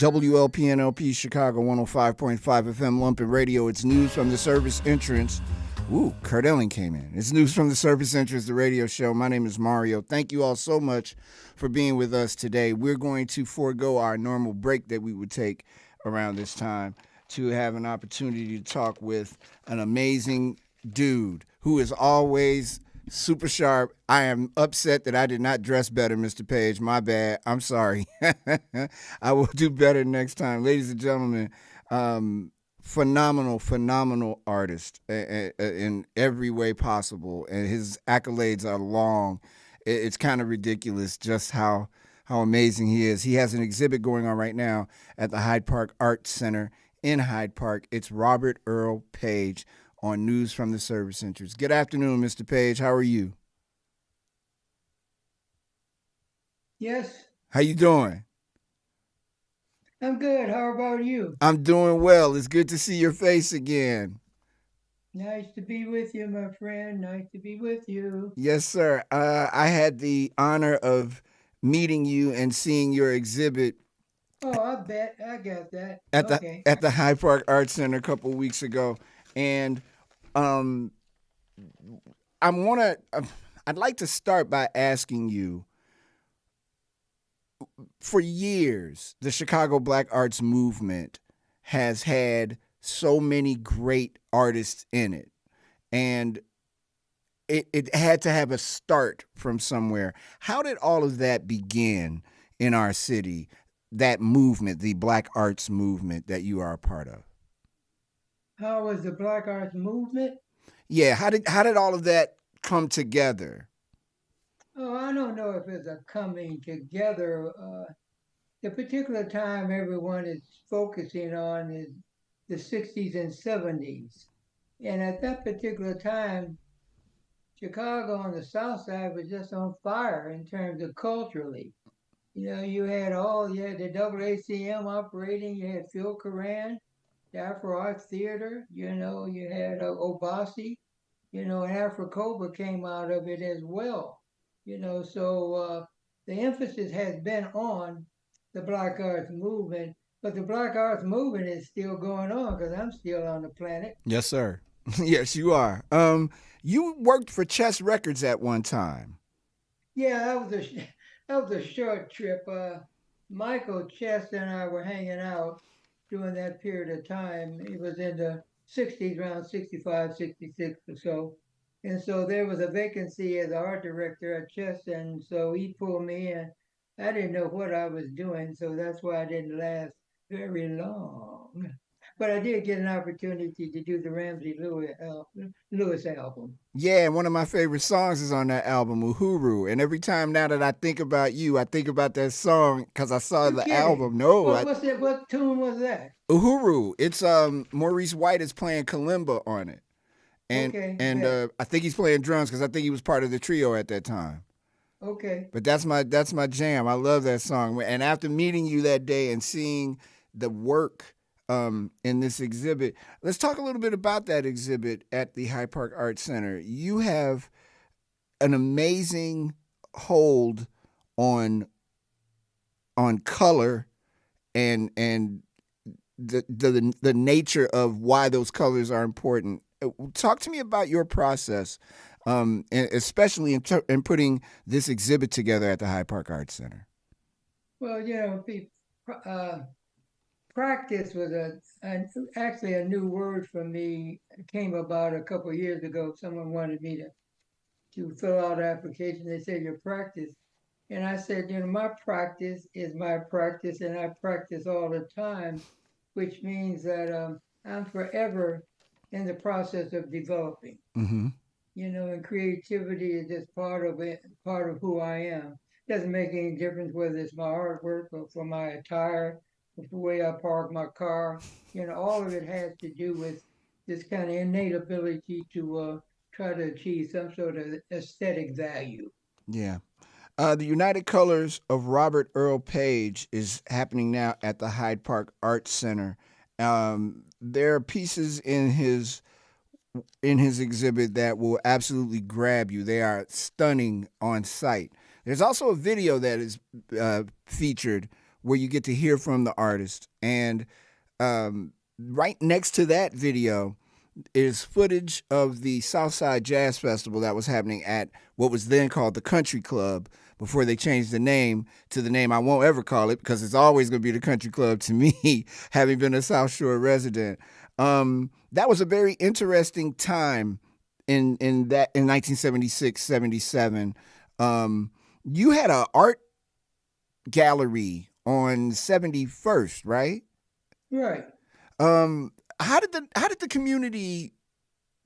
WLPNLP Chicago 105.5 FM Lumpin Radio. It's news from the service entrance. Ooh, Kurt Elling came in. It's news from the service entrance, the radio show. My name is Mario. Thank you all so much for being with us today. We're going to forego our normal break that we would take around this time to have an opportunity to talk with an amazing dude who is always super sharp. I am upset that I did not dress better, Mr. Paige. My bad. I'm sorry. I will do better next time. Ladies and gentlemen, phenomenal artist in every way possible. And his accolades are long. It's kind of ridiculous just how amazing he is. He has an exhibit going on right now at the Hyde Park Art Center in Hyde Park. It's Robert Earl Paige on News from the Service Entrance. Good afternoon, Mr. Paige. How are you? Yes. How you doing? I'm good. How about you? I'm doing well. It's good to see your face again. Nice to be with you, my friend. Nice to be with you. Yes, sir. I had the honor of meeting you and seeing your exhibit. Oh, I bet. I got that. At the Hyde Park Art Center a couple of weeks ago. And I'd like to start by asking you, for years, the Chicago Black Arts Movement has had so many great artists in it. And it had to have a start from somewhere. How did all of that begin in our city, that movement, the Black Arts Movement that you are a part of? How was the Black Arts Movement? Yeah, how did all of that come together? Oh, I don't know if it's a coming together. The particular time everyone is focusing on is the 60s and 70s. And at that particular time, Chicago on the South Side was just on fire in terms of culturally. You know, you had the AACM operating, you had Phil Coran, the Afro Art Theater, you had Obasi, and Afrocoba came out of it as well. So the emphasis has been on the Black Arts Movement, but the Black Arts Movement is still going on because I'm still on the planet. Yes, sir. Yes, you are. You worked for Chess Records at one time. Yeah, that was a short trip. Michael Chess and I were hanging out during that period of time. It was in the 60s, around 65, 66 or so. And so there was a vacancy as art director at Chess, and so he pulled me in. I didn't know what I was doing, so that's why I didn't last very long. But I did get an opportunity to do the Ramsey Lewis album. Yeah, and one of my favorite songs is on that album, Uhuru. And every time now that I think about you, I think about that song because I saw You're the kidding. album. No, What's that? What tune was that? Uhuru. It's Maurice White is playing kalimba on it, and Okay, I think he's playing drums because I think he was part of the trio at that time. okay. But that's my jam. I love that song. And after meeting you that day and seeing the work in this exhibit, let's talk a little bit about that exhibit at the Hyde Park Art Center. You have an amazing hold on color and the nature of why those colors are important. Talk to me about your process, especially in putting this exhibit together at the Hyde Park Arts Center. Well, practice was actually a new word for me. It came about a couple of years ago. Someone wanted me to fill out an application. They said your practice, and I said, my practice is my practice, and I practice all the time, which means that I'm forever in the process of developing. Mm-hmm. And creativity is just part of it, part of who I am. Doesn't make any difference whether it's my artwork or for my attire, or the way I park my car. All of it has to do with this kind of innate ability to try to achieve some sort of aesthetic value. Yeah. The United Colors of Robert Earl Paige is happening now at the Hyde Park Arts Center. There are pieces in his exhibit that will absolutely grab you. They are stunning on sight. There's also a video that is featured where you get to hear from the artist. And right next to that video is footage of the Southside Jazz Festival that was happening at what was then called the Country Club before they changed the name to the name I won't ever call it because it's always going to be the Country Club to me, having been a South Shore resident. That was a very interesting time in 1976, 77. You had an art gallery on 71st, right? Right. How did the community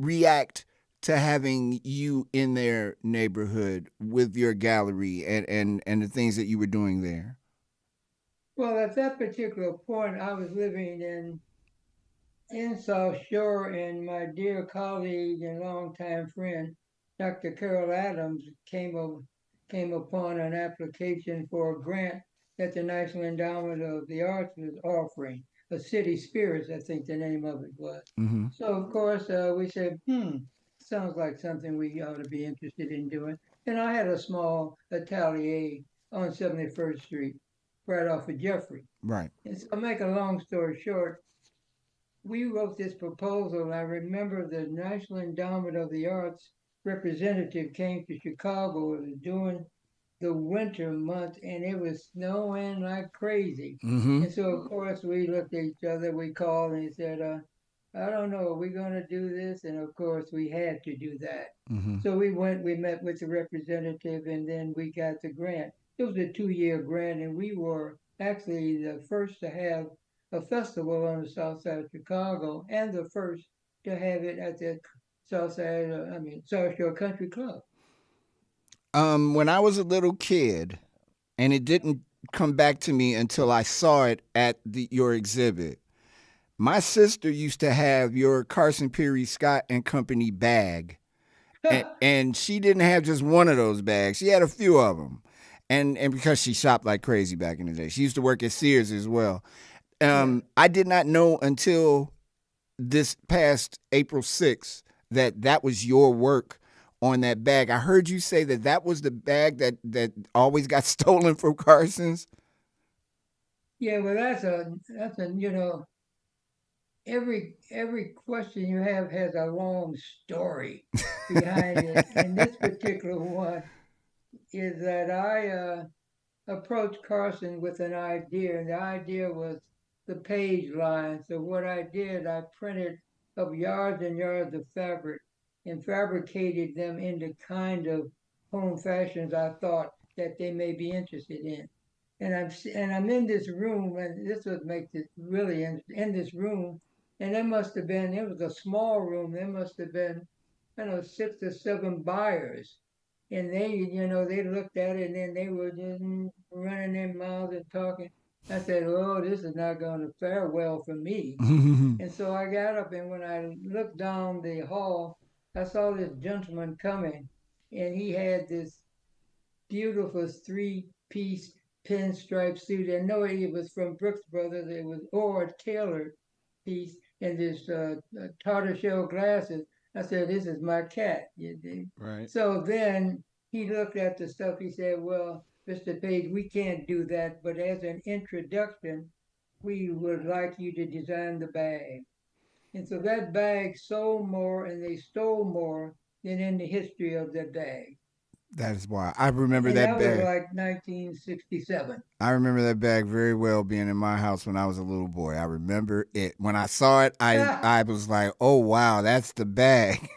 react to having you in their neighborhood with your gallery and the things that you were doing there? Well, at that particular point, I was living in South Shore, and my dear colleague and longtime friend, Dr. Carol Adams, came upon an application for a grant that the National Endowment of the Arts was offering, a City Spirits, I think the name of it was. Mm-hmm. So, of course, we said, sounds like something we ought to be interested in doing. And I had a small atelier on 71st Street, right off of Jeffrey. Right. And so, make a long story short, we wrote this proposal, and I remember the National Endowment of the Arts representative came to Chicago. It was during the winter month, and it was snowing like crazy. Mm-hmm. And so, of course, we looked at each other. We called and he said, "I don't know. Are we going to do this?" And of course, we had to do that. Mm-hmm. So we went. We met with the representative, and then we got the grant. It was a 2-year grant, and we were actually the first to have a festival on the south side of Chicago, and the first to have it at the south side. South Shore Country Club. When I was a little kid, and it didn't come back to me until I saw it at your exhibit. My sister used to have your Carson Peary Scott and Company bag, and she didn't have just one of those bags. She had a few of them, and because she shopped like crazy back in the day, she used to work at Sears as well. Yeah. I did not know until this past April 6th that that was your work on that bag. I heard you say that that was the bag that always got stolen from Carson's. Yeah, well, that's a every question you have has a long story behind it, and this particular one is that I approached Carson with an idea, and the idea was the Paige line. So what I did, I printed up yards and yards of fabric and fabricated them into kind of home fashions I thought that they may be interested in. And I'm in this room, and this would make it really in this room, and there must have been, it was a small room. There must have been, I don't know, 6 or 7 buyers, and they looked at it, and then they were just running their mouths and talking. I said, "Oh, this is not going to fare well for me." And so I got up, and when I looked down the hall, I saw this gentleman coming, and he had this beautiful 3-piece pinstripe suit. And no, it was from Brooks Brothers. It was or tailored piece and this tortoiseshell glasses. I said, "This is my cat." Right. So then he looked at the stuff. He said, "Well, Mr. Page, we can't do that, but as an introduction, we would like you to design the bag." And so that bag sold more, and they stole more than in the history of that bag. That is why I remember And that that was bag. like 1967. I remember that bag very well being in my house when I was a little boy. I remember it. When I saw it, I was like, "Oh wow, that's the bag."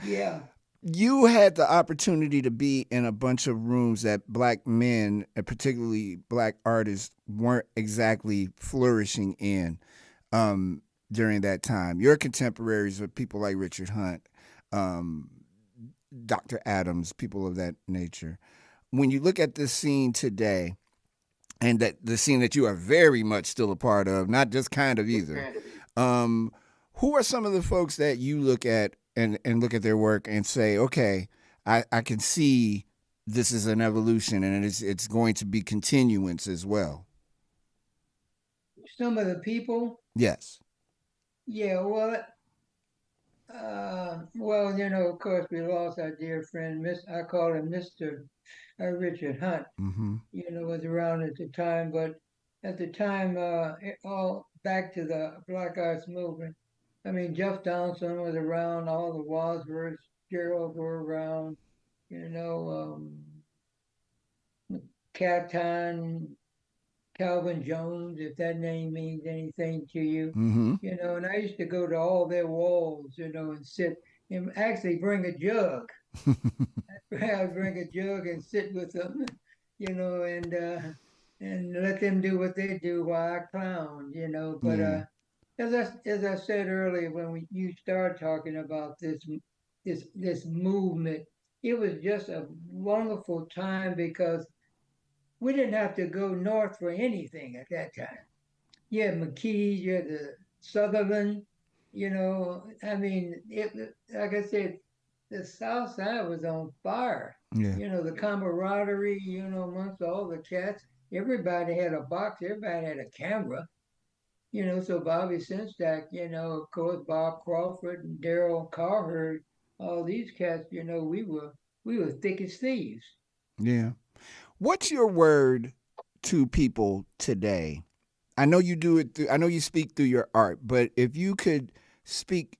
Yeah. You had the opportunity to be in a bunch of rooms that black men, and particularly black artists, weren't exactly flourishing in during that time. Your contemporaries were people like Richard Hunt, um, Dr. Adams, people of that nature. When you look at this scene today, and that the scene that you are very much still a part of, not just kind of either. Um, who are some of the folks that you look at and look at their work and say, okay, I can see this is an evolution and it's going to be continuance as well. Some of the people, Yes. yeah, well, Well, of course, we lost our dear friend, I call him Mr. Richard Hunt. Mm-hmm. Was around at the time, but at the time, all back to the Black Arts movement. I mean, Jeff Donaldson was around, all the Wadsworths, Gerald were around, you know, Catan, Calvin Jones, if that name means anything to you. Mm-hmm. And I used to go to all their walls, and sit and actually bring a jug. I'd bring a jug and sit with them, and let them do what they do while I clown. But Yeah. as I said earlier, when you start talking about this movement, it was just a wonderful time because we didn't have to go north for anything at that time. You had McKees, you had the Sutherland, I mean, like I said, the South Side was on fire. Yeah. The camaraderie, amongst all the cats. Everybody had a box, everybody had a camera, so Bobby Sinstack, of course, Bob Crawford and Daryl Carherd, all these cats, we were thick as thieves. Yeah. What's your word to people today? I know you do it through, I know you speak through your art, but if you could speak,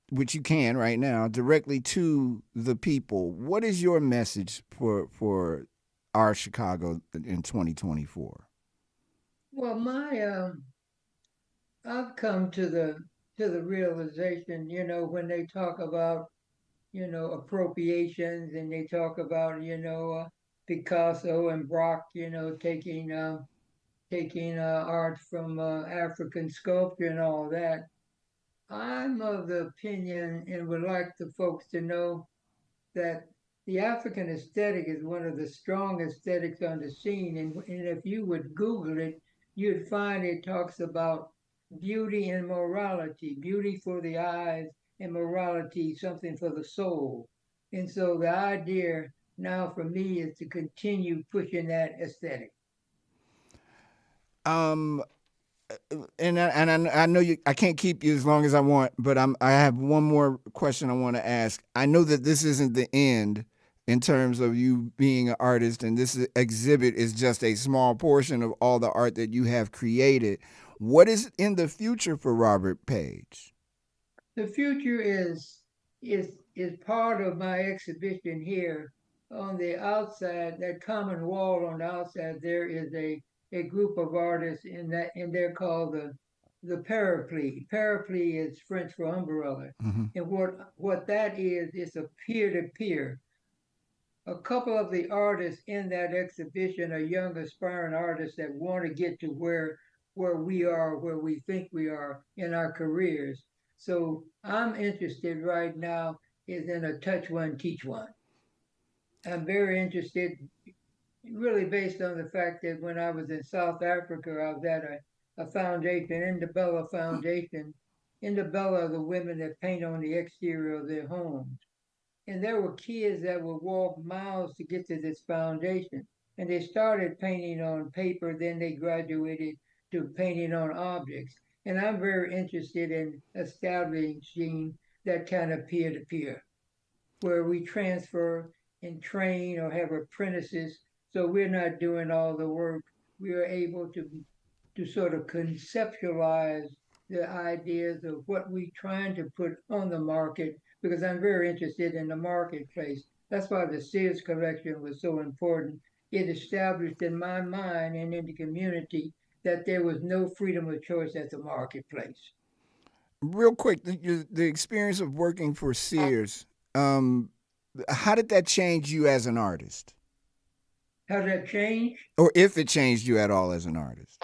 which you can right now, directly to the people, what is your message for our Chicago in 2024? Well, I've come to the realization, when they talk about, appropriations and they talk about, Picasso and Brock, taking art from African sculpture and all that. I'm of the opinion and would like the folks to know that the African aesthetic is one of the strong aesthetics on the scene. And if you would Google it, you'd find it talks about beauty and morality, beauty for the eyes and morality, something for the soul. And so the idea now for me is to continue pushing that aesthetic. Um, and I know you. I can't keep you as long as I want, but I have one more question I want to ask. I know that this isn't the end in terms of you being an artist, and exhibit is just a small portion of all the art that you have created. What is in the future for Robert Page? The future is part of my exhibition here. On the outside, that common wall on the outside, there is a group of artists and they're called the parapluie. Parapluie is French for umbrella, Mm-hmm. and what that is a peer to peer. A couple of the artists in that exhibition are young aspiring artists that want to get to where we are, where we think we are in our careers. So I'm interested right now is in a touch one, teach one. I'm very interested, really based on the fact that when I was in South Africa, I was at a foundation, Indabella Foundation. Indabella are the women that paint on the exterior of their homes. And there were kids that would walk miles to get to this foundation. And they started painting on paper, then they graduated to painting on objects. And I'm very interested in establishing that kind of peer to peer, where we transfer and train or have apprentices. So we're not doing all the work. We are able to sort of conceptualize the ideas of what we're trying to put on the market because I'm very interested in the marketplace. That's why the Sears collection was so important. It established in my mind and in the community that there was no freedom of choice at the marketplace. Real quick, the experience of working for Sears. Um, how did that change you as an artist, How did that change? or if it changed you at all as an artist?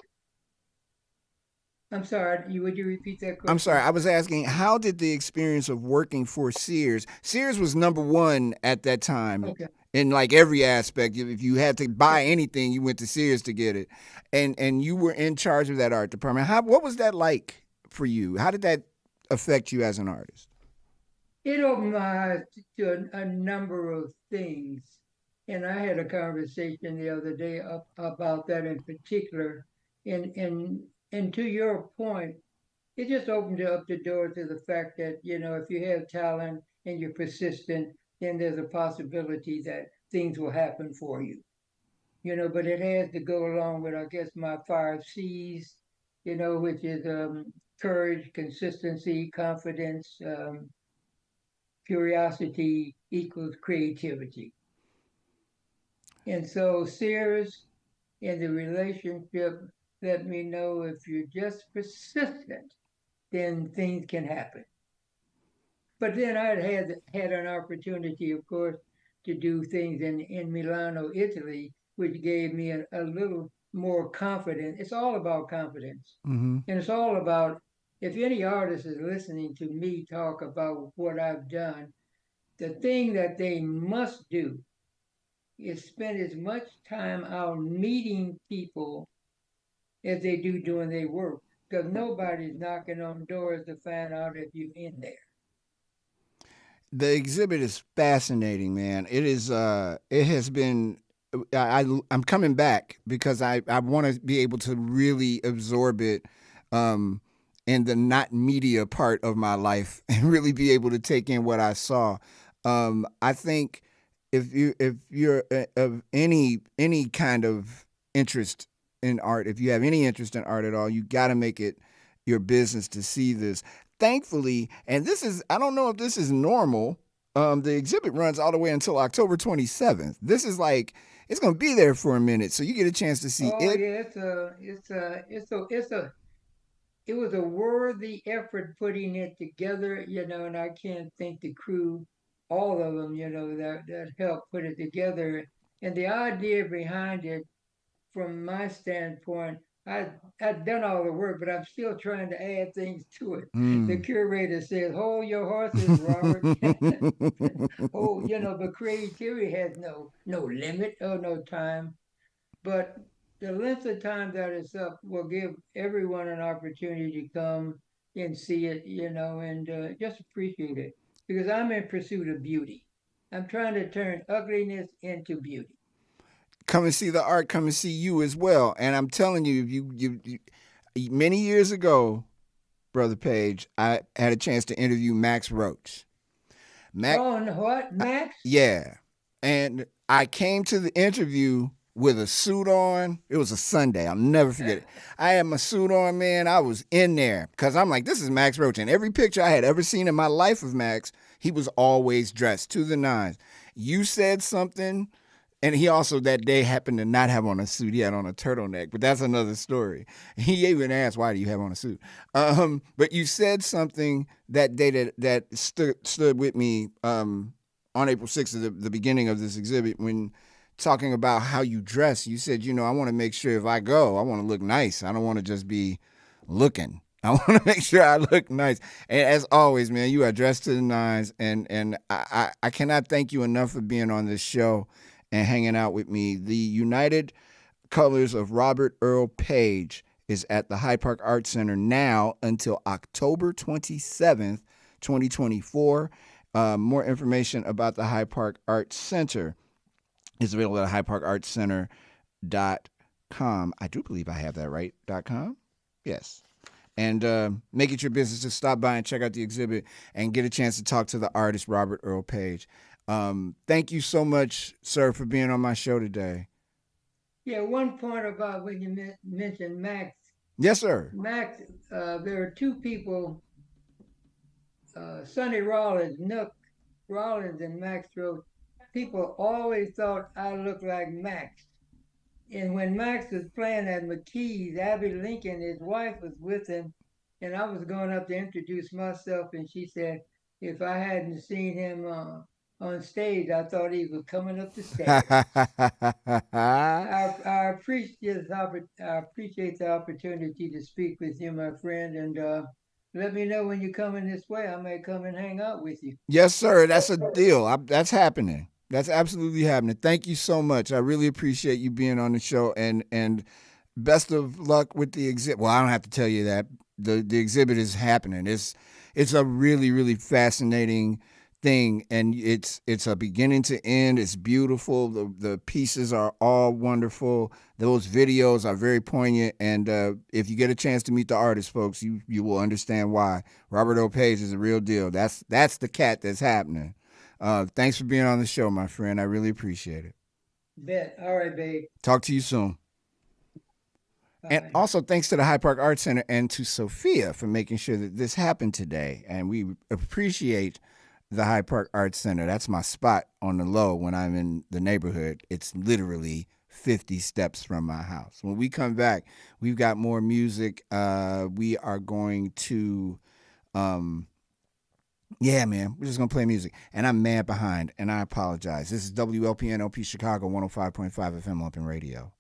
I'm sorry, would you repeat that I'm sorry, question? I was asking how did the experience of working for Sears? Sears was number one at that time Okay. in like every aspect. If you had to buy anything, you went to Sears to get it, and you were in charge of that art department. What was that like for you? How did that affect you as an artist? It opened my eyes to a number of things. And I had a conversation the other day about that in particular. And to your point, it just opened up the door to the fact that, if you have talent and you're persistent, then there's a possibility that things will happen for you. But it has to go along with, I guess, my 5 C's, which is courage, consistency, confidence, curiosity equals creativity. And so Sears in the relationship let me know if you're just persistent, then things can happen. But then I had an opportunity, of course, to do things in Milano, Italy, which gave me a little more confidence. It's all about confidence. Mm-hmm. And it's all about, if any artist is listening to me talk about what I've done, the thing that they must do is spend as much time out meeting people as they do doing their work. Because nobody's knocking on doors to find out if you're in there. The exhibit is fascinating, man. It is. It has been. I'm coming back because I want to be able to really absorb it, um, in the not media part of my life and really be able to take in what I saw. I think if you're of any kind of interest in art, if you have any interest in art at all, you got to make it your business to see this. Thankfully, and this is, I don't know if this is normal. The exhibit runs all the way until October 27th. This is like, it's going to be there for a minute, so you get a chance to see Oh it. yeah, it was a worthy effort putting it together, and I can't thank the crew, all of them, that helped put it together. And the idea behind it, from my standpoint, I've done all the work, but I'm still trying to add things to it. The Mm. curator says, "Hold your horses, Robert." Oh, but creativity has no limit or no time. But the length of time that it's up will give everyone an opportunity to come and see it, and just appreciate it. Because I'm in pursuit of beauty. I'm trying to turn ugliness into beauty. Come and see the art. Come and see you as well. And I'm telling you, many years ago, brother Page, I had a chance to interview Max Roach. Mac, Oh, and what, Max? yeah. And I came to the interview with a suit on. It was a Sunday. I'll never forget it. I had my suit on, man. I was in there because I'm like, this is Max Roach. And every picture I had ever seen in my life of Max, he was always dressed to the nines. You said something, and he also that day happened to not have on a suit. He had on a turtleneck, but that's another story. He even asked, "Why do you have on a suit?" But you said something that day that stood with me, on April 6th, the beginning of this exhibit, when talking about how you dress. You said, I want to make sure if I go, I want to look nice. I don't want to just be looking. I want to make sure I look nice. And as always, man, you are dressed to the nines, and I cannot thank you enough for being on this show and hanging out with me. The United Colors of Robert Earl Page is at the Hyde Park Art Center now until October 27th, 2024. More information about the Hyde Park Art Center is available at hydeparkartcenter.com. I do believe I have that right. .com? Yes. And make it your business to stop by and check out the exhibit and get a chance to talk to the artist, Robert Earl Page. Thank you so much, sir, for being on my show today. Yeah, one point about when you mentioned Max. Yes, sir. Max, there are two people, Sonny Rollins, Nook Rollins, and Max Roach. People always thought I looked like Max. And when Max was playing at McKee's, Abby Lincoln, his wife, was with him, and I was going up to introduce myself, and she said, if I hadn't seen him on stage, I thought he was coming up the stairs. I appreciate the opportunity to speak with you, my friend, and let me know when you're coming this way. I may come and hang out with you. Yes, sir. That's a deal. That's happening. That's absolutely happening. Thank you so much. I really appreciate you being on the show, and best of luck with the exhibit. Well, I don't have to tell you that the exhibit is happening. It's a really fascinating thing, and it's a beginning to end. It's beautiful. The pieces are all wonderful. Those videos are very poignant, and if you get a chance to meet the artist, folks, you will understand why. Robert O. Page is a real deal. That's the cat that's happening. Thanks for being on the show, my friend. I really appreciate it. Bet. All right, babe. Talk to you soon. And Bye. also, thanks to the Hyde Park Arts Center and to Sophia for making sure that this happened today. And we appreciate the Hyde Park Arts Center. That's my spot on the low when I'm in the neighborhood. It's literally 50 steps from my house. When we come back, we've got more music. We are going to, yeah, man, we're just going to play music. And I'm mad behind, and I apologize. This is WLPN LP Chicago 105.5 FM Lumpin' Radio.